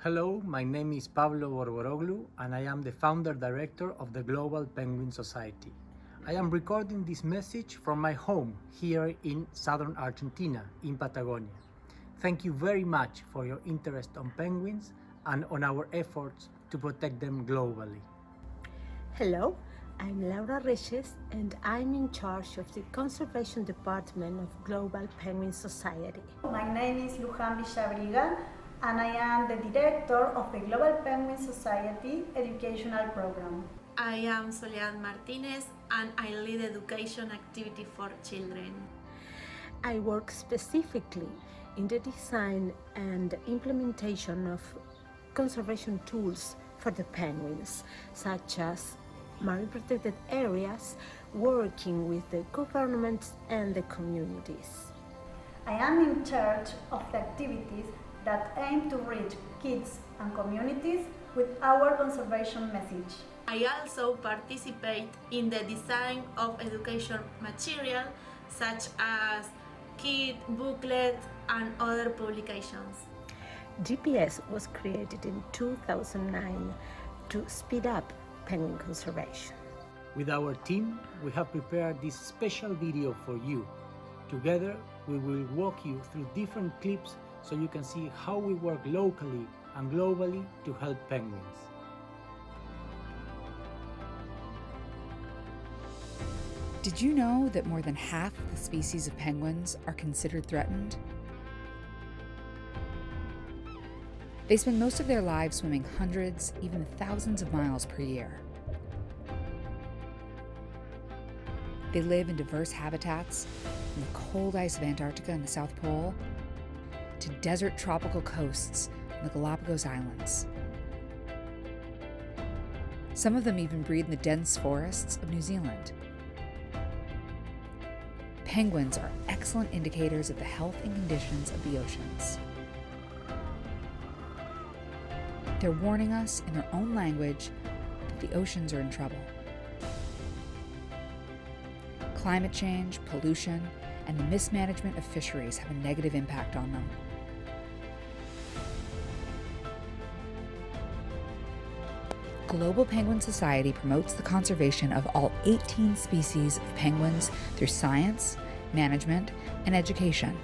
Hello, my name is Pablo Borboroglu and I am the founder director of the Global Penguin Society. I am recording this message from my home here in southern Argentina, in Patagonia. Thank you very much for your interest on penguins and on our efforts to protect them globally. Hello, I'm Laura Reyes and I'm in charge of the Conservation Department of Global Penguin Society. My name is Luján Villabriga and I am the director of the Global Penguin Society Educational Program. I am Soledad Martinez and I lead education activity for children. I work specifically in the design and implementation of conservation tools for the penguins, such as marine protected areas, working with the governments and the communities. I am in charge of the activities that aim to reach kids and communities with our conservation message. I also participate in the design of education material such as kit, booklet and other publications. GPS was created in 2009 to speed up penguin conservation. With our team, we have prepared this special video for you. Together, we will walk you through different clips so you can see how we work locally and globally to help penguins. Did you know that more than half of the species of penguins are considered threatened? They spend most of their lives swimming hundreds, even thousands of miles per year. They live in diverse habitats, from the cold ice of Antarctica and the South Pole to desert tropical coasts on the Galapagos Islands. Some of them even breed in the dense forests of New Zealand. Penguins are excellent indicators of the health and conditions of the oceans. They're warning us in their own language that the oceans are in trouble. Climate change, pollution, and the mismanagement of fisheries have a negative impact on them. Global Penguin Society promotes the conservation of all 18 species of penguins through science, management, and education.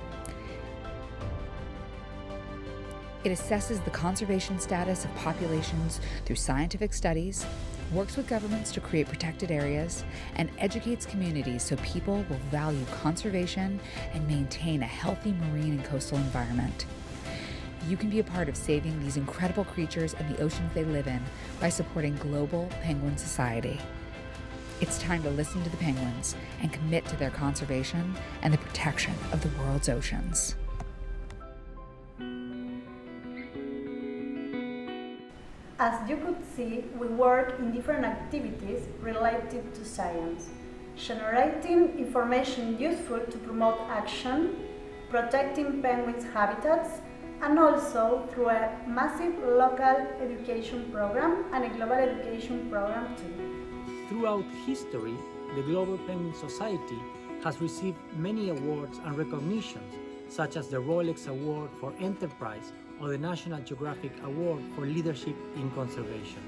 It assesses the conservation status of populations through scientific studies, works with governments to create protected areas, and educates communities so people will value conservation and maintain a healthy marine and coastal environment. You can be a part of saving these incredible creatures and the oceans they live in by supporting Global Penguin Society. It's time to listen to the penguins and commit to their conservation and the protection of the world's oceans. As you could see, we work in different activities related to science, generating information useful to promote action, protecting penguins' habitats, and also through a massive local education program and a global education program too. Throughout history, the Global Penguin Society has received many awards and recognitions, such as the Rolex Award for Enterprise or the National Geographic Award for Leadership in Conservation.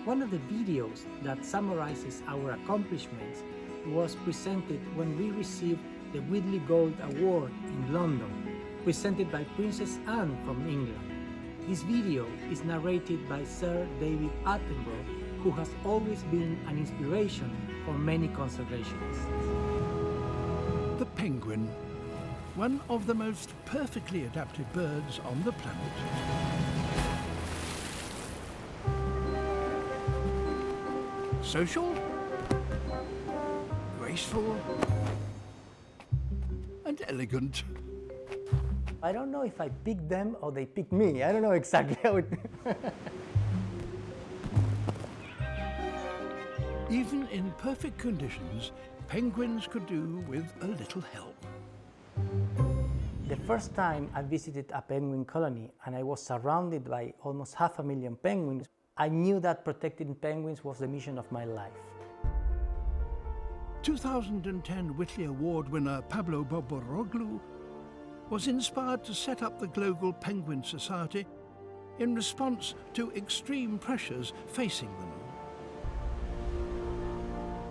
One of the videos that summarizes our accomplishments was presented when we received the Whitley Gold Award in London, presented by Princess Anne from England. This video is narrated by Sir David Attenborough, who has always been an inspiration for many conservationists. The penguin, one of the most perfectly adapted birds on the planet. Social, graceful, and elegant. I don't know if I picked them or they picked me. I don't know exactly how it... Even in perfect conditions, penguins could do with a little help. The first time I visited a penguin colony and I was surrounded by almost 500,000 penguins, I knew that protecting penguins was the mission of my life. 2010 Whitley Award winner Pablo Borboroglu was inspired to set up the Global Penguin Society in response to extreme pressures facing them.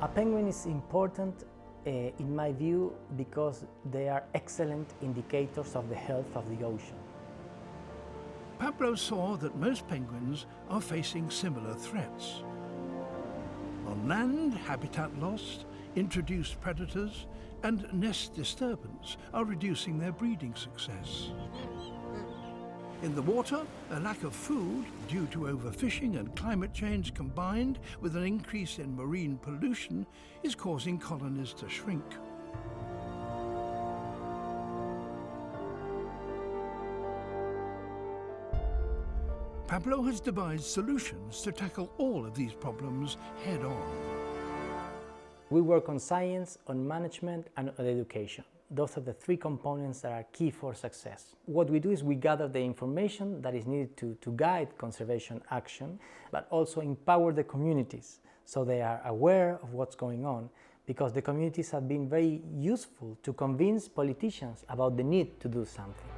A penguin is important in my view because they are excellent indicators of the health of the ocean. Pablo saw that most penguins are facing similar threats. On land, habitat loss, introduced predators, and nest disturbance are reducing their breeding success. In the water, a lack of food due to overfishing and climate change combined with an increase in marine pollution is causing colonies to shrink. Pablo has devised solutions to tackle all of these problems head-on. We work on science, on management, and on education. Those are the three components that are key for success. What we do is we gather the information that is needed to guide conservation action, but also empower the communities so they are aware of what's going on, because the communities have been very useful to convince politicians about the need to do something.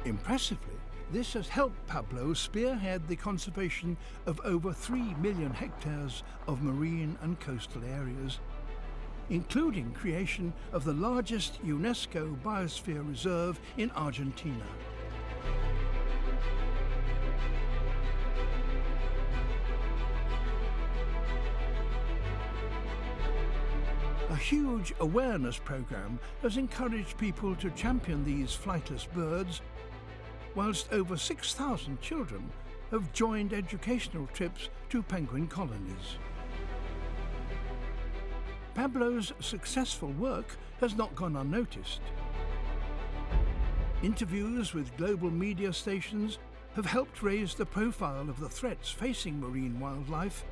Impressively, this has helped Pablo spearhead the conservation of over 3 million hectares of marine and coastal areas, including creation of the largest UNESCO biosphere reserve in Argentina. A huge awareness program has encouraged people to champion these flightless birds, whilst over 6,000 children have joined educational trips to penguin colonies. Pablo's successful work has not gone unnoticed. Interviews with global media stations have helped raise the profile of the threats facing marine wildlife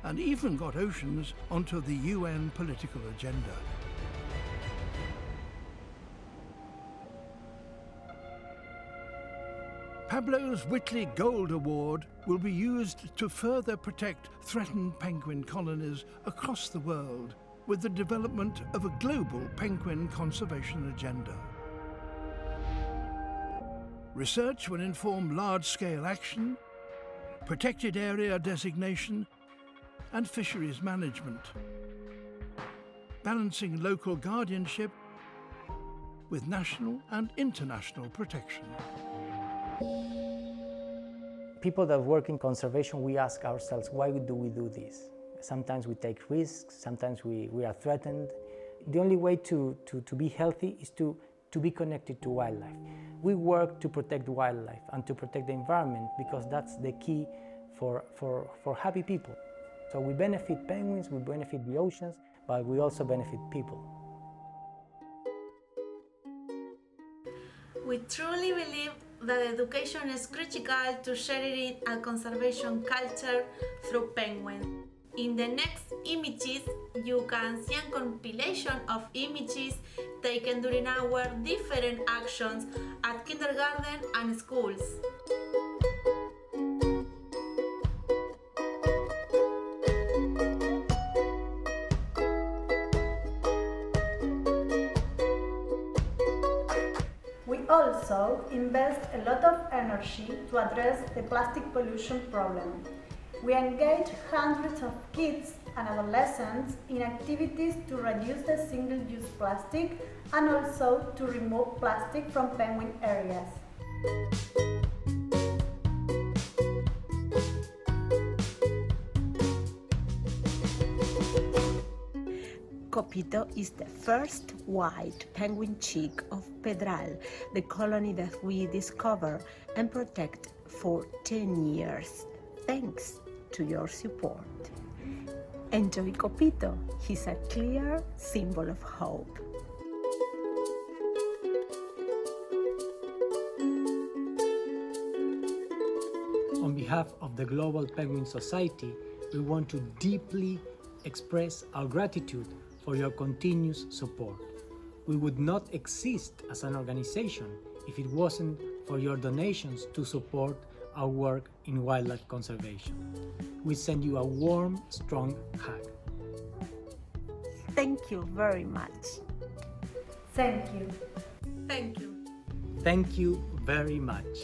and even got oceans onto the UN political agenda. Pablo's Whitley Gold Award will be used to further protect threatened penguin colonies across the world with the development of a global penguin conservation agenda. Research will inform large-scale action, protected area designation, and fisheries management, balancing local guardianship with national and international protection. People that work in conservation, we ask ourselves, why do we do this? Sometimes we take risks, sometimes we are threatened. The only way to be healthy is to be connected to wildlife. We work to protect wildlife and to protect the environment because that's the key for happy people. So we benefit penguins, we benefit the oceans, but we also benefit people. We truly believe that education is critical to sharing a conservation culture through penguins. In the next images, you can see a compilation of images taken during our different actions at kindergarten and schools. We also invest a lot of energy to address the plastic pollution problem. We engage hundreds of kids and adolescents in activities to reduce the single-use plastic and also to remove plastic from penguin areas. Copito is the first white penguin chick of Pedral, the colony that we discover and protect for 10 years, thanks to your support. Enjoy Copito, he's a clear symbol of hope. On behalf of the Global Penguin Society, we want to deeply express our gratitude for your continuous support. We would not exist as an organization if it wasn't for your donations to support our work in wildlife conservation. We send you a warm, strong hug. Thank you very much. Thank you. Thank you. Thank you very much.